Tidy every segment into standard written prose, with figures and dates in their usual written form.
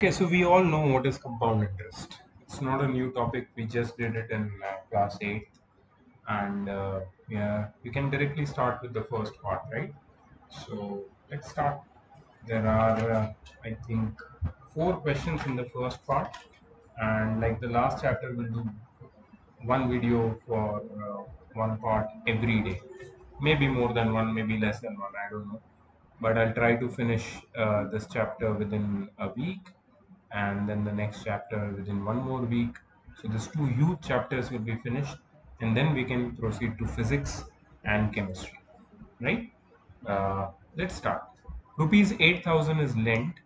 Okay, so we all know what is compound interest. It's not a new topic. We just did it in class 8. And yeah, you can directly start with the first part, right? So let's start. There are, I think, four questions in the first part. And like the last chapter, we'll do one video for one part every day. Maybe more than one, maybe less than one, I don't know. But I'll try to finish this chapter within a week, and then the next chapter within one more week. So these two huge chapters will be finished, and then we can proceed to physics and chemistry, right? Let's start. Rupees 8,000 is lent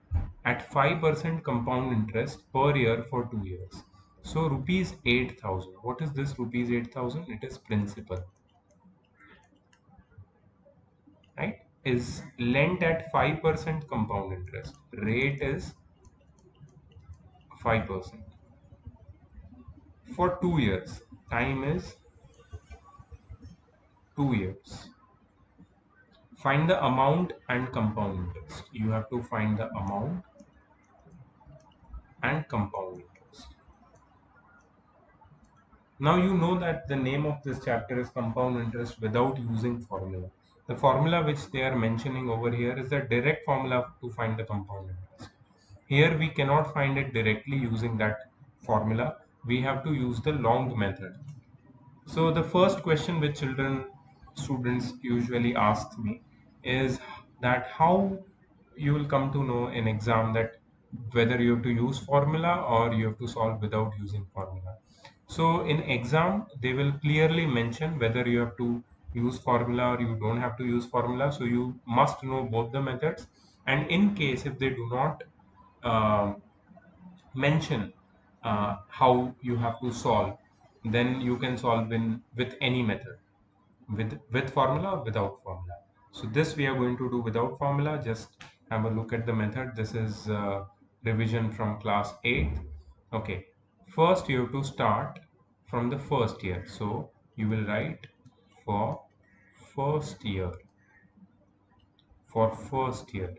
at 5% compound interest per year for 2 years. So rupees 8,000. What is this rupees 8,000? It is principal, right? Is lent at 5% compound interest. Rate is 5% for 2 years. Time is 2 years. Find the amount and compound interest. You have to find the amount and compound interest. Now you know that the name of this chapter is compound interest without using formula. The formula which they are mentioning over here is the direct formula to find the compound interest. Here we cannot find it directly using that formula. We have to use the long method. So the first question which students usually ask me is that how you will come to know in exam that whether you have to use formula or you have to solve without using formula. So in exam they will clearly mention whether you have to use formula or you don't have to use formula. So you must know both the methods, and in case if they do not um mention how you have to solve, then you can solve in with any method, with formula or without formula. So this we are going to do without formula. Just have a look at the method. This is revision from class 8. Okay, first you have to start from the first year. So you will write for first year. For first year,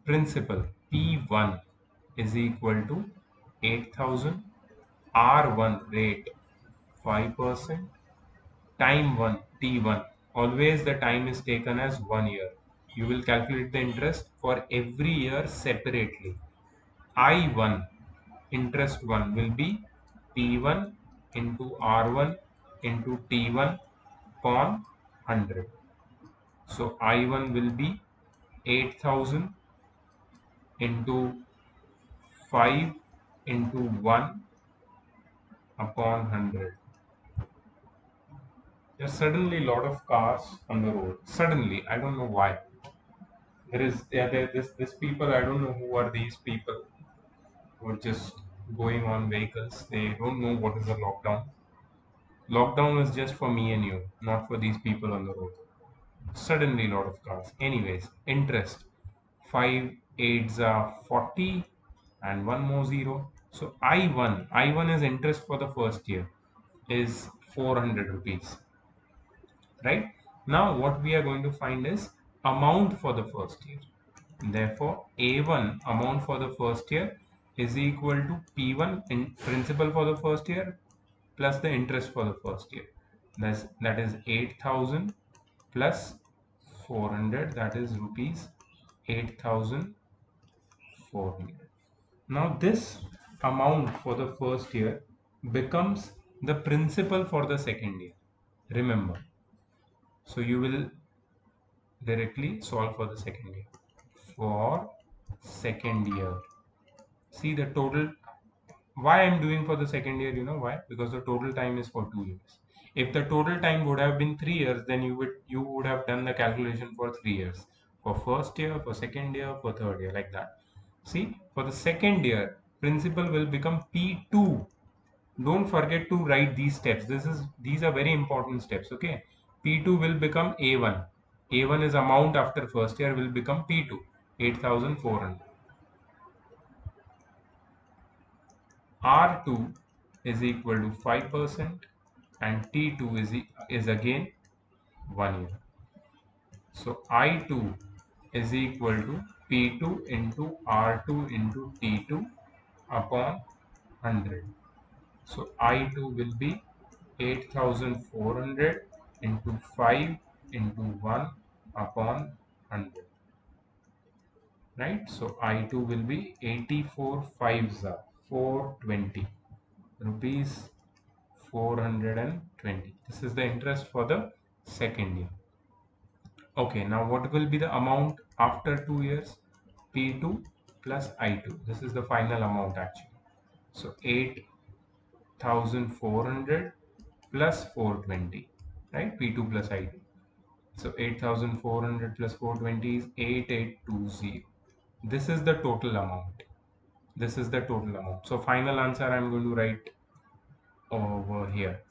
principal P1 is equal to 8,000. R1 rate 5%. Time 1 T1. Always the time is taken as 1 year. You will calculate the interest for every year separately. I1 interest 1 will be P1 into R1 into T1 upon 100. So I1 will be 8,000 into 5 into 1 upon 100. There's suddenly a lot of cars on the road. Suddenly, I don't know why. This people. I don't know who are these people who are just going on vehicles. They don't know what is a lockdown. Lockdown is just for me and you, not for these people on the road. Suddenly, a lot of cars. Anyways, interest. 5 8s are 40 and one more zero. So I1 is interest for the first year is 400 rupees. Right? Now what we are going to find is amount for the first year. Therefore, A1 amount for the first year is equal to P1 in principal for the first year plus the interest for the first year. That is 8,000 plus 400, that is rupees 8,400. Now this amount for the first year becomes the principal for the second year. Remember. So you will directly solve for the second year. For second year, see the total. Why I'm doing for the second year, you know why? Because the total time is for 2 years. If the total time would have been 3 years, then you would have done the calculation for 3 years. For first year, for second year, for third year, like that. See, for the second year, principal will become P2. Don't forget to write these steps. These are very important steps. Okay, P2 will become A1. A1 is amount after first year will become P2, 8,400. R2 is equal to 5% and T2 is again 1 year. So I2 is equal to P2 into R2 into T2 upon 100. So I2 will be 8400 into 5 into 1 upon 100. Right? So I2 will be 84 5s are 420 rupees 420. This is the interest for the second year. Okay, now what will be the amount after 2 years? P2 plus I2. This is the final amount actually. So 8400 plus 420, right? P2 plus I2. So 8400 plus 420 is 8820. This is the total amount. This is the total amount. So final answer I'm going to write over here,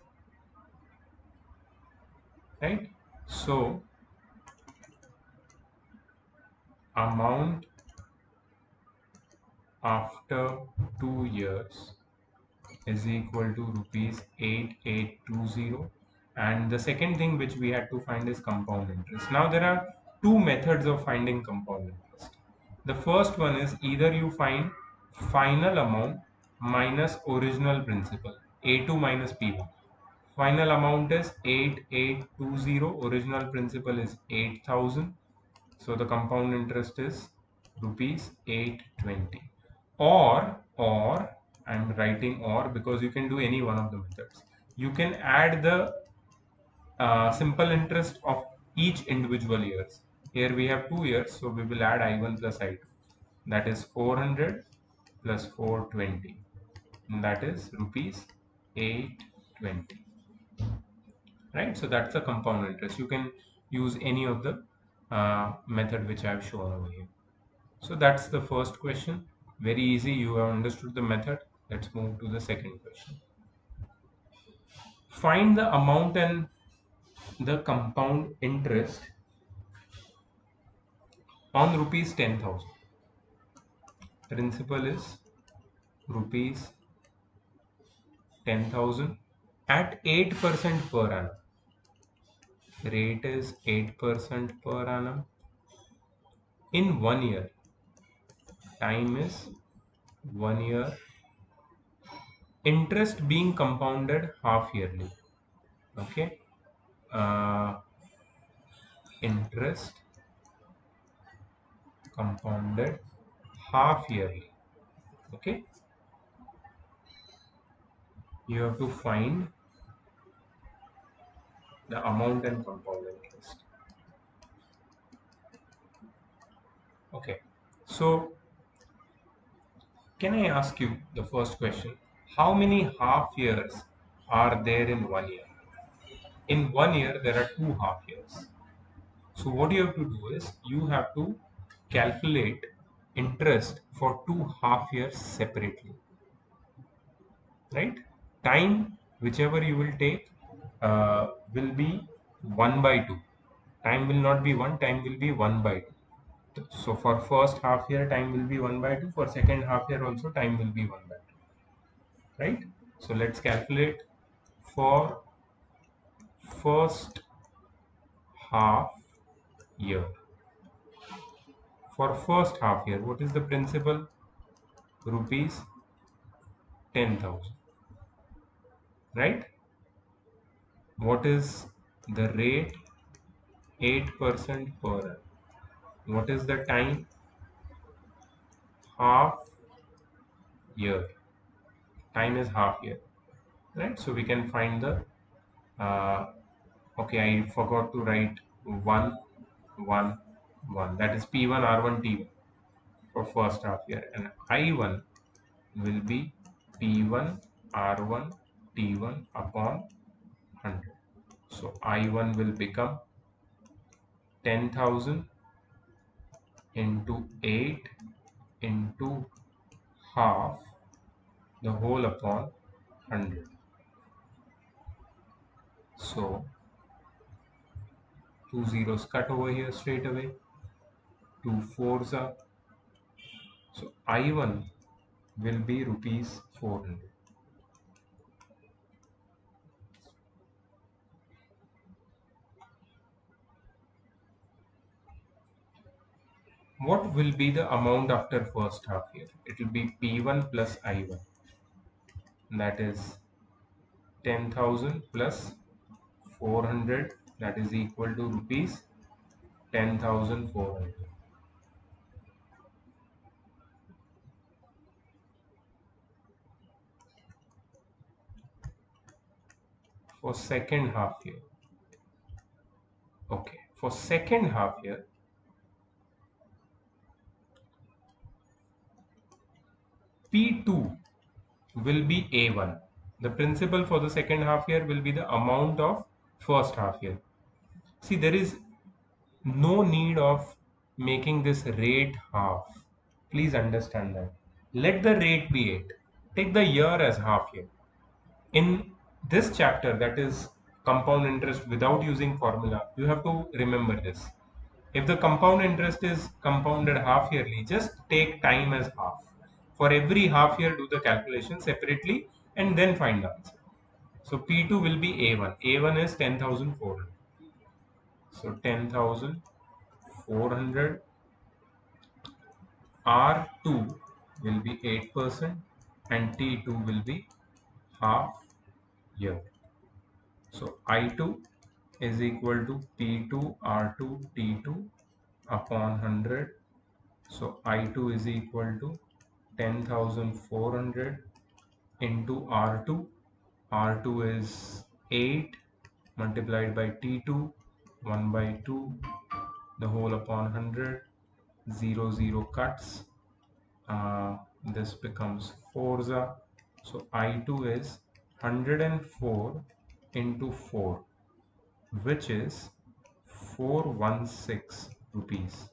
right? So amount after 2 years is equal to rupees 8820. And the second thing which we had to find is compound interest. Now there are two methods of finding compound interest. The first one is either you find final amount minus original principal, A2 minus P1. Final amount is 8820, original principal is 8000. So the compound interest is rupees 820. Or I'm writing or because you can do any one of the methods. You can add the simple interest of each individual years. Here we have 2 years, so we will add I1 plus I2. That is 400 plus 420. And that is rupees 820. Right? So that's the compound interest. You can use any of the method which I have shown over here. So that's the first question. Very easy. You have understood the method. Let's move to the second question. Find the amount and the compound interest on rupees 10,000. Principal is rupees 10,000 at 8% per annum. Rate is 8% per annum. In 1 year, time is 1 year. Interest being compounded half yearly. Okay. Interest compounded half yearly. Okay. You have to find the amount and compound interest. Okay. So can I ask you the first question? How many half years are there in 1 year? In 1 year, there are 2 half years. So what you have to do is you have to calculate interest for 2 half years separately, right? Time, whichever you will take, will be 1 by 2. Time will not be 1, time will be 1 by 2. So for first half year, time will be 1 by 2. For second half year also, time will be 1 by 2. Right? So let's calculate for first half year. For first half year, what is the principal? Rupees 10,000. Right? What is the rate? 8% per annum. What is the time? Half year. Time is half year. Right? So we can find the okay, I forgot to write 1 1 1, that is P1 R1 T1 for first half year, and I1 will be P1 R1 T1 upon 100. So I1 will become 10,000 into 8 into half the whole upon 100. So 2 zeros cut over here straight away, 2 4s are, so I1 will be rupees 400. What will be the amount after first half year? It will be P1 plus I1. That is 10,000 plus 400. That is equal to rupees 10,400. For second half year. Okay. For second half year, P2 will be A1. The principal for the second half year will be the amount of first half year. See, there is no need of making this rate half. Please understand that. Let the rate be 8. Take the year as half year. In this chapter, that is compound interest without using formula, you have to remember this. If the compound interest is compounded half yearly, just take time as half. For every half year, do the calculation separately and then find the answer. So P2 will be A1. A1 is 10,400. So 10,400. R2 will be 8% and T2 will be half year. So I2 is equal to P2 R2 T2 upon 100. So I2 is equal to 10,400 into R2. R2 is 8 multiplied by T2, 1 by 2, the whole upon 100, 0, 0 cuts. This becomes 4za. So I2 is 104 into 4, which is 416 rupees.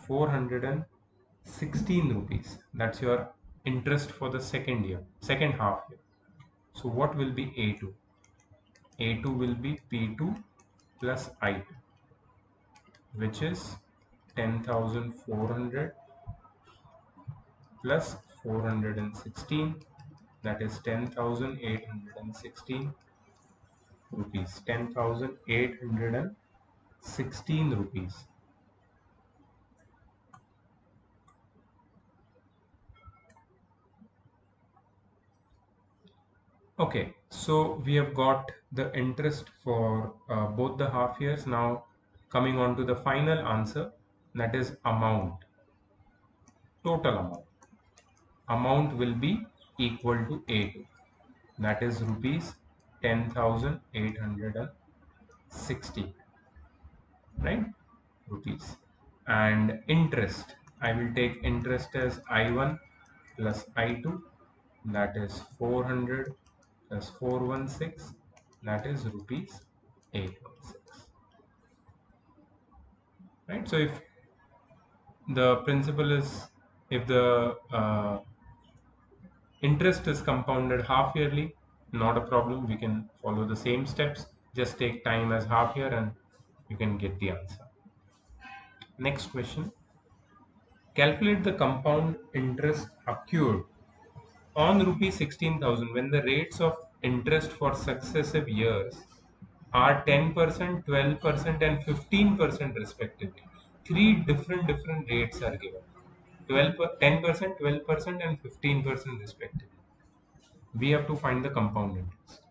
416 rupees. That's your interest for the second half year. So what will be A2? A2 will be P2 plus I2, which is 10,400 plus 416, that is 10,816 rupees. 10,816 rupees. Okay, so we have got the interest for both the half years. Now coming on to the final answer, that is amount, total amount. Amount will be equal to A2, that is rupees 10,860, right? Rupees. And interest, I will take interest as I1 plus I2, that is 400 plus 416, that is rupees 816, right? So if the principal is, if the interest is compounded half yearly, not a problem, we can follow the same steps, just take time as half year and you can get the answer. Next question, calculate the compound interest accrued on rupees 16,000 when the rates of interest for successive years are 10%, 12% and 15% respectively. Three different rates are given. 10%, 12% and 15% respectively. We have to find the compound interest.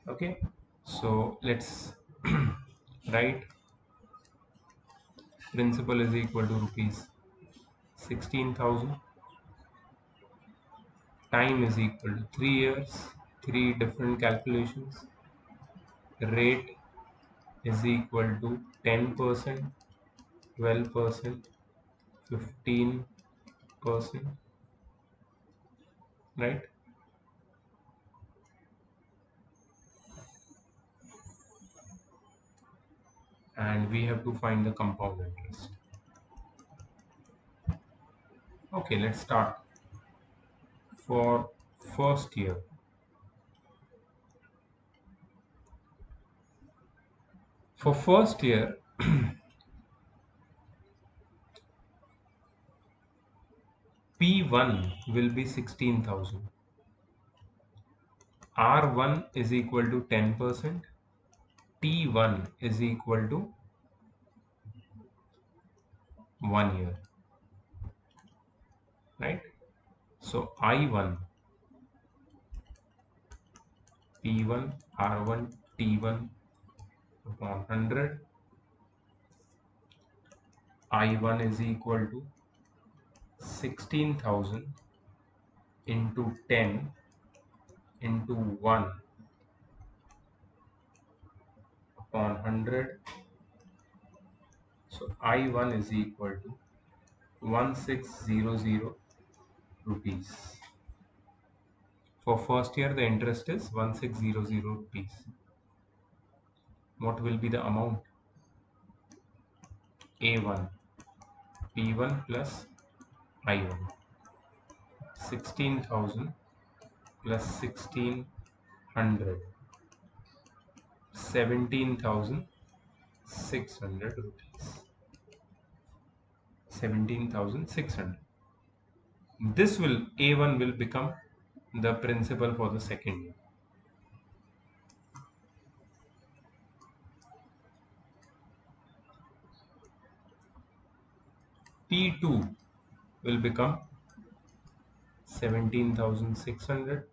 Okay, so let's write principal is equal to rupees 16,000, time is equal to 3 years, 3 different calculations, rate is equal to 10%, 12%, 15%, right? And we have to find the compound interest. Okay, let's start. For first year, for first year P1 will be 16,000. R1 is equal to 10%. T1 is equal to 1 year. right? So I1, P1, R1, T1 upon 100. I1 is equal to 16,000 into 10 into 1 upon 100. So I1 is equal to 1600 rupees. For first year, the interest is 1600 rupees. What will be the amount? A1, P1 plus I1. 16,000 plus 1600. 17,600 rupees. 17,600. This will, A1 will become the principal for the second year. P2 will become 17,600.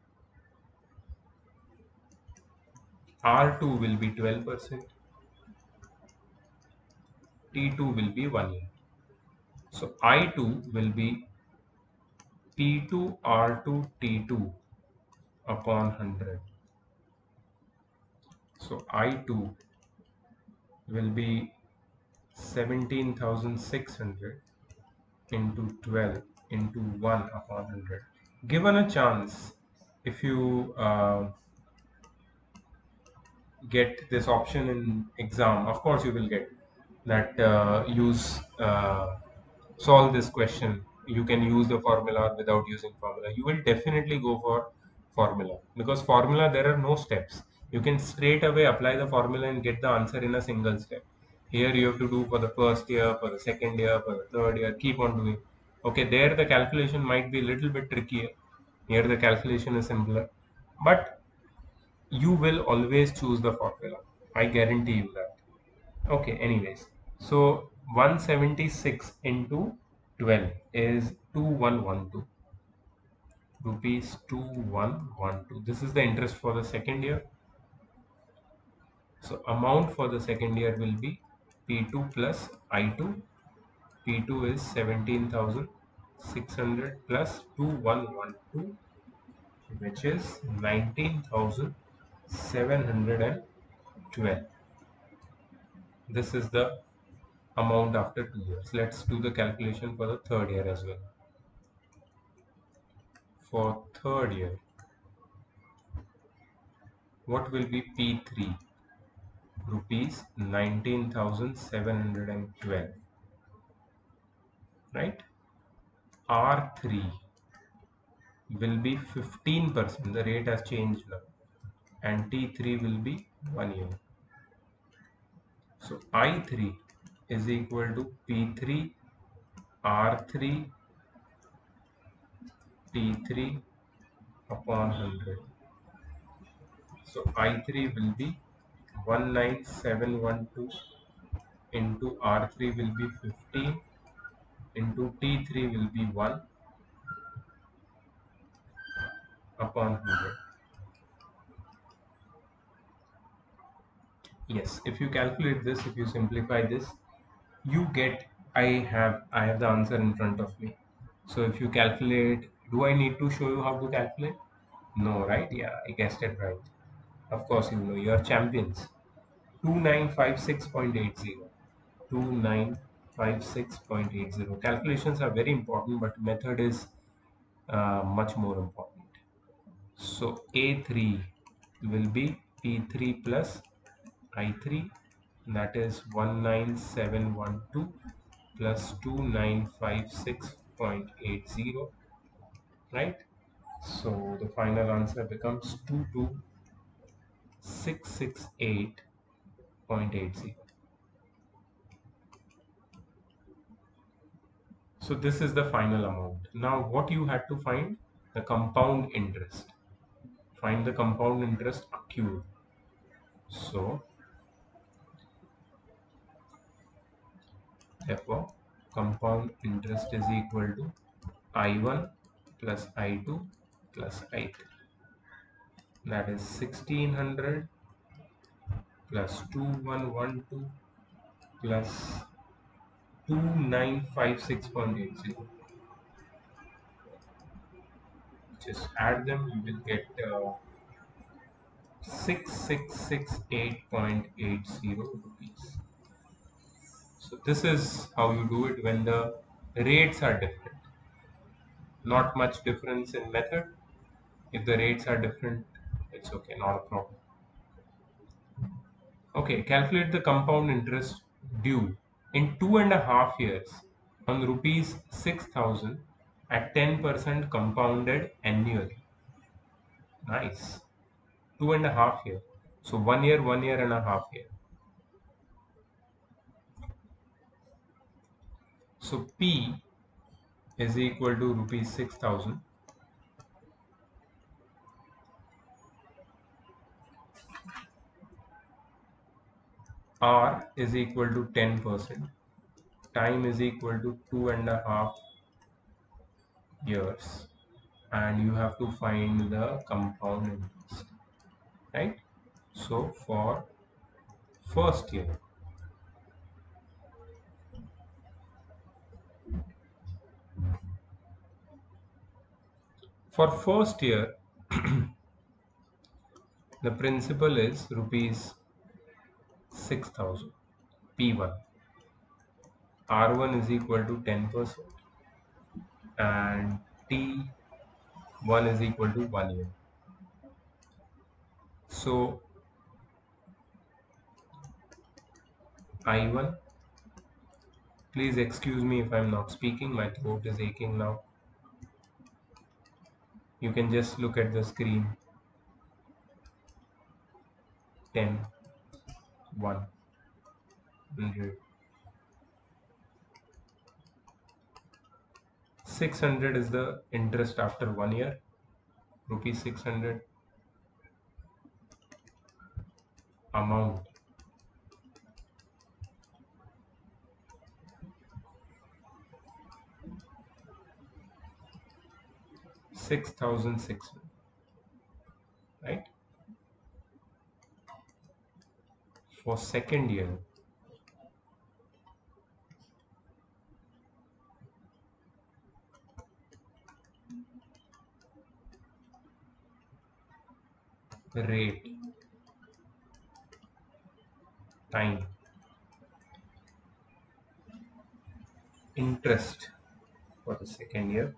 R2 will be 12%. T2 will be 1 year. So I2 will be P2 R2 T2 upon 100. So I2 will be 17,600 into 12 into 1 upon 100. Given a chance, if you get this option in exam, of course you will get that use solve this question. You can use the formula without using formula. You will definitely go for formula, because formula there are no steps. You can straight away apply the formula and get the answer in a single step. Here you have to do for the first year, for the second year, for the third year, keep on doing. Okay, there the calculation might be a little bit trickier. Here the calculation is simpler, but you will always choose the formula. I guarantee you that. Okay, anyways. So 176 into 12 is 2112 rupees 2112. This is the interest for the second year. So amount for the second year will be P2 plus I2. P2 is 17,600 plus 2112, which is 19,712. This is the amount after 2 years. Let's do the calculation for the third year as well. For third year, what will be P3? Rupees 19,712, right? R3 will be 15%. The rate has changed now, and T3 will be 1 year. So I3 is equal to P3 R3 T3 upon 100. So I3 will be 19,712 into R3 will be 15 into T3 will be 1 upon 100. Yes, if you calculate this, if you simplify this, you get, I have the answer in front of me. So if you calculate, do I need to show you how to calculate? No, right? Yeah, I guessed it right. Of course you know, you're champions. 2956.80. 2956.80. Calculations are very important, but method is much more important. So A3 will be P3 plus I3, that is 19712 plus 2956.80, right? So the final answer becomes 22668.80. So this is the final amount. Now what you had to find? The compound interest. Find the compound interest accrued. So therefore compound interest is equal to I1 plus I2 plus I3. That is 1600 plus 2112 plus 2956.80. Just add them, you will get 6668.80 rupees. So this is how you do it when the rates are different. Not much difference in method. If the rates are different, it's okay, not a problem. Okay, calculate the compound interest due in 2.5 years on rupees 6,000 at 10% compounded annually. Nice. 2.5 year. So 1 year, 1 year and a half year. So P is equal to rupees 6,000. R is equal to 10%. Time is equal to 2.5 years. And you have to find the compound interest. Right? So for first year, the principal is rupees 6,000. P1. R1 is equal to 10% and T1 is equal to 1 year. So I1, please excuse me if I'm not speaking, my throat is aching now. You can just look at the screen. 10, 100. 600 is the interest after 1 year, rupees 600. Amount 6,600, right? For second year, rate, time, interest for the second year.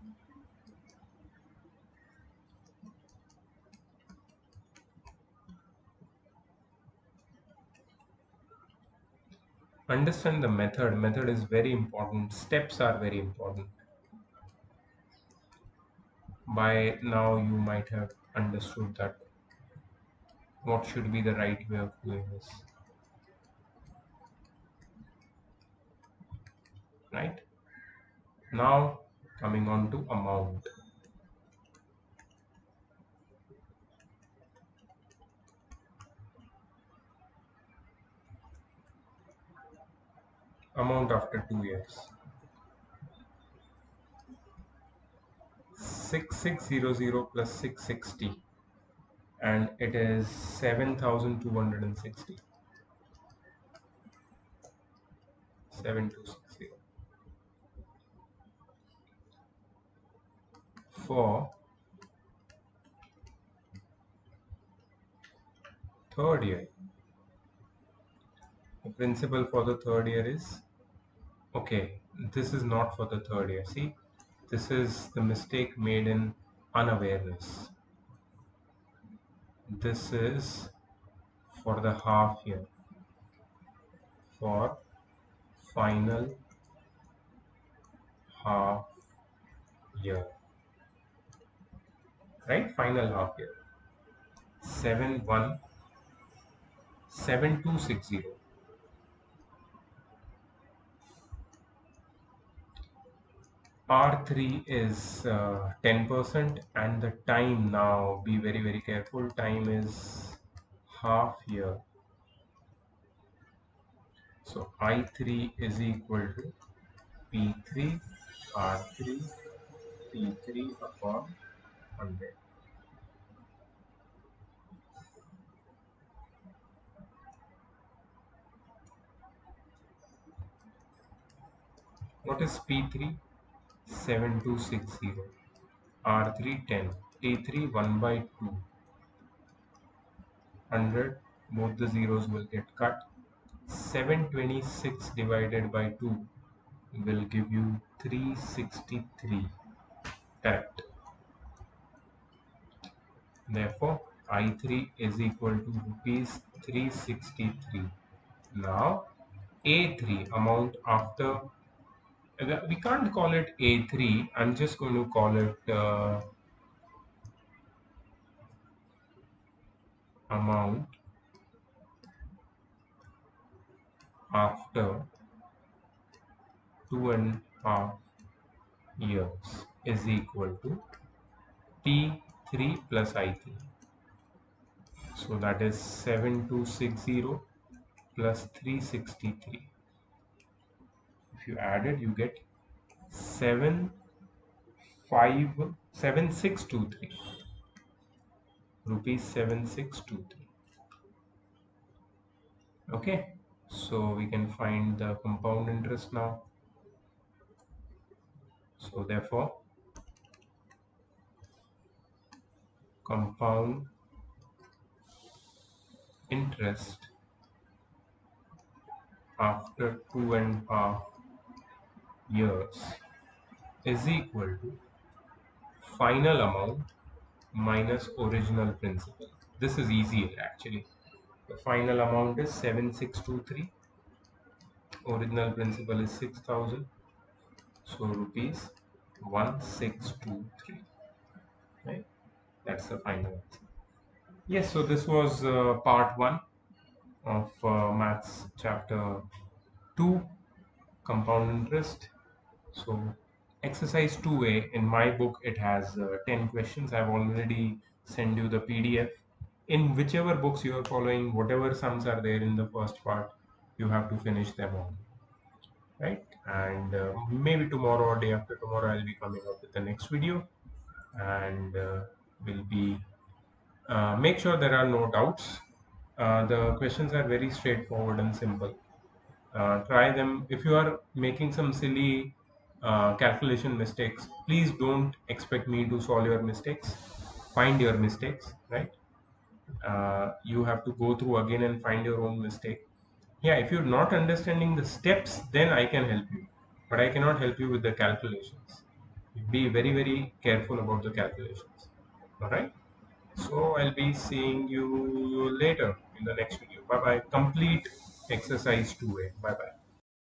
Understand the method. Method is very important. Steps are very important. By now, you might have understood that what should be the right way of doing this, right? Now, coming on to amount. Amount after 2 years. 6600 plus 660, and it is 7,260. 7260. For third year, the principal for the third year is, okay, this is not for the third year. See, this is the mistake made in unawareness. This is for the half year, for final half year, right? Final half year. 717260. R3 is 10%, and the time, now be very very careful, time is half year. So I3 is equal to P3 R3 T3 upon 100. What is P3? 7260. R3 10. T3 1 by 2. 100. Both the zeros will get cut. 726 divided by 2 will give you 363. Correct. Therefore, I3 is equal to rupees 363. Now, A3 amount after, we can't call it A3, I'm just going to call it amount after 2.5 years is equal to T3 plus I3. So that is 7260 plus 363. If you add it, you get 7623 rupees 7623. Okay, so we can find the compound interest now. So therefore, compound interest after 2.5 years is equal to final amount minus original principal. This is easier actually. The final amount is 7623. Original principal is 6000. So rupees 1623. Right? That's the final answer. Yes, so this was part 1 of maths chapter 2, compound interest. So exercise 2A, in my book it has 10 questions. I've already sent you the PDF. In whichever books you are following, whatever sums are there in the first part, you have to finish them all, right? And maybe tomorrow or day after tomorrow I'll be coming up with the next video, and will be make sure there are no doubts. The questions are very straightforward and simple. Try them. If you are making some silly calculation mistakes, please don't expect me to solve your mistakes. Find your mistakes, right? You have to go through again and find your own mistake. Yeah, if you're not understanding the steps, then I can help you, but I cannot help you with the calculations. Be very, very careful about the calculations. All right. So I'll be seeing you later in the next video. Bye bye. Complete exercise 2A. Bye bye.